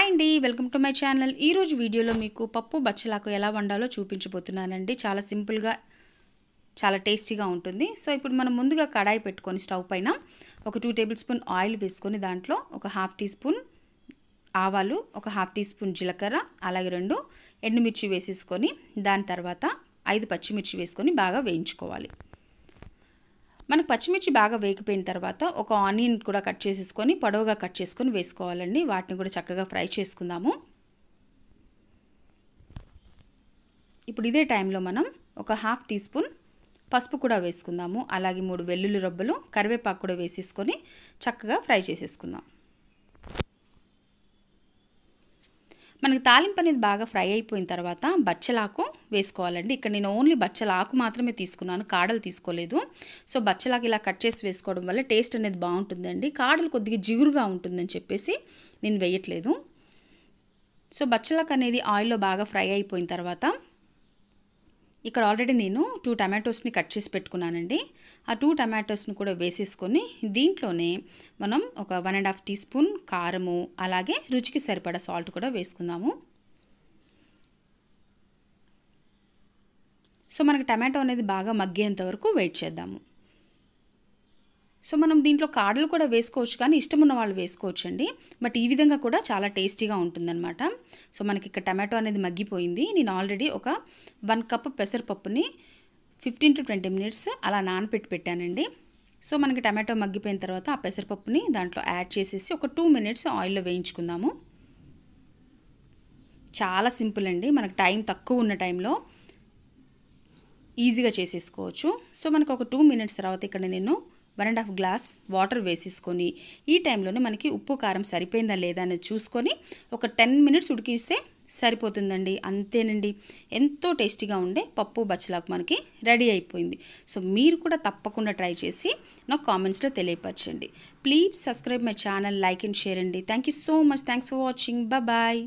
Hi అండి, welcome to my channel. ఈరోజు వీడియోలో మీకు పప్పు బచ్చలాకు ఎలా వండాలో చూపించబోతున్నానండి. చాలా సింపుల్గా చాలా టేస్టీగా ఉంటుంది. సో ఇప్పుడు మనం ముందుగా కడాయి పెట్టుకొని స్టవ్ పైన ఒక 2 టేబుల్ స్పూన్ ఆయిల్ వేసుకొని దాంట్లో ఒక 1/2 టీ స్పూన్ ఆవాలు, ఒక 1/2 టీ స్పూన్ జీలకర్ర, అలాగే 2 ఎండుమిర్చి వేసేసుకొని దాని తర్వాత 5 పచ్చిమిర్చి వేసుకొని బాగా వేయించుకోవాలి. మనకు పచ్చిమిర్చి బాగా వేగిపోయిన తర్వాత ఒక ఆనియన్ కూడా కట్ చేసేసుకొని పొడవుగా కట్ చేసుకొని వేసుకోవాలండి. వాటిని కూడా చక్కగా ఫ్రై చేసుకుందాము. ఇప్పుడు ఇదే టైంలో మనం ఒక 1/2 టీ స్పూన్ పసుపు కూడా వేసుకుందాము. అలాగే 3 వెల్లుల్లి రబ్బలు, కరివేపాకు కూడా వేసేసుకొని చక్కగా ఫ్రై చేసేసుకుందాం. మనకి తాలింపు అనేది బాగా ఫ్రై అయిపోయిన తర్వాత బచ్చలాకు వేసుకోవాలండి. ఇక్కడ నేను ఓన్లీ బచ్చలాకు మాత్రమే తీసుకున్నాను, కాడలు తీసుకోలేదు. సో బచ్చలాకు ఇలా కట్ చేసి వేసుకోవడం వల్ల టేస్ట్ అనేది బాగుంటుందండి. కాడలు కొద్దిగా జిగురుగా ఉంటుందని చెప్పేసి నేను వేయట్లేదు. సో బచ్చలాకు అనేది ఆయిల్లో బాగా ఫ్రై అయిపోయిన తర్వాత ఇక్కడ ఆల్రెడీ నేను 2 టమాటోస్ని కట్ చేసి పెట్టుకున్నానండి. ఆ 2 టమాటోస్ని కూడా వేసేసుకొని దీంట్లోనే మనం ఒక 1.5 టీ స్పూన్ కారము, అలాగే రుచికి సరిపడా సాల్ట్ కూడా వేసుకుందాము. సో మనకి టమాటో అనేది బాగా మగ్గేంత వరకు వెయిట్ చేద్దాము. సో మనం దీంట్లో కాడలు కూడా వేసుకోవచ్చు, కానీ ఇష్టం ఉన్న వాళ్ళు వేసుకోవచ్చండి. బట్ ఈ విధంగా కూడా చాలా టేస్టీగా ఉంటుందన్నమాట. సో మనకి ఇక్కడ టమాటో అనేది మగ్గిపోయింది. నేను ఆల్రెడీ ఒక 1 కప్ పెసరపప్పుని 15 to 20 మినిట్స్ అలా నానపెట్టి పెట్టానండి. సో మనకి టమాటో మగ్గిపోయిన తర్వాత ఆ పెసరపప్పుని దాంట్లో యాడ్ చేసేసి ఒక 2 మినిట్స్ ఆయిల్లో వేయించుకుందాము. చాలా సింపుల్ అండి. మనకు టైం తక్కువ ఉన్న టైంలో ఈజీగా చేసేసుకోవచ్చు. సో మనకు ఒక 2 మినిట్స్ తర్వాత ఇక్కడ నేను 1.5 గ్లాస్ వాటర్ వేసేసుకొని ఈ టైంలోనే మనకి ఉప్పు కారం సరిపోయిందా లేదా అనేది చూసుకొని ఒక 10 మినిట్స్ ఉడికిస్తే సరిపోతుందండి. అంతేనండి, ఎంతో టేస్టీగా ఉండే పప్పు బచ్చలాకు మనకి రెడీ అయిపోయింది. సో మీరు కూడా తప్పకుండా ట్రై చేసి నాకు కామెంట్స్లో తెలియపరచండి. Please subscribe my channel, like and share అండి. Thank you so much. Thanks for watching. Bye.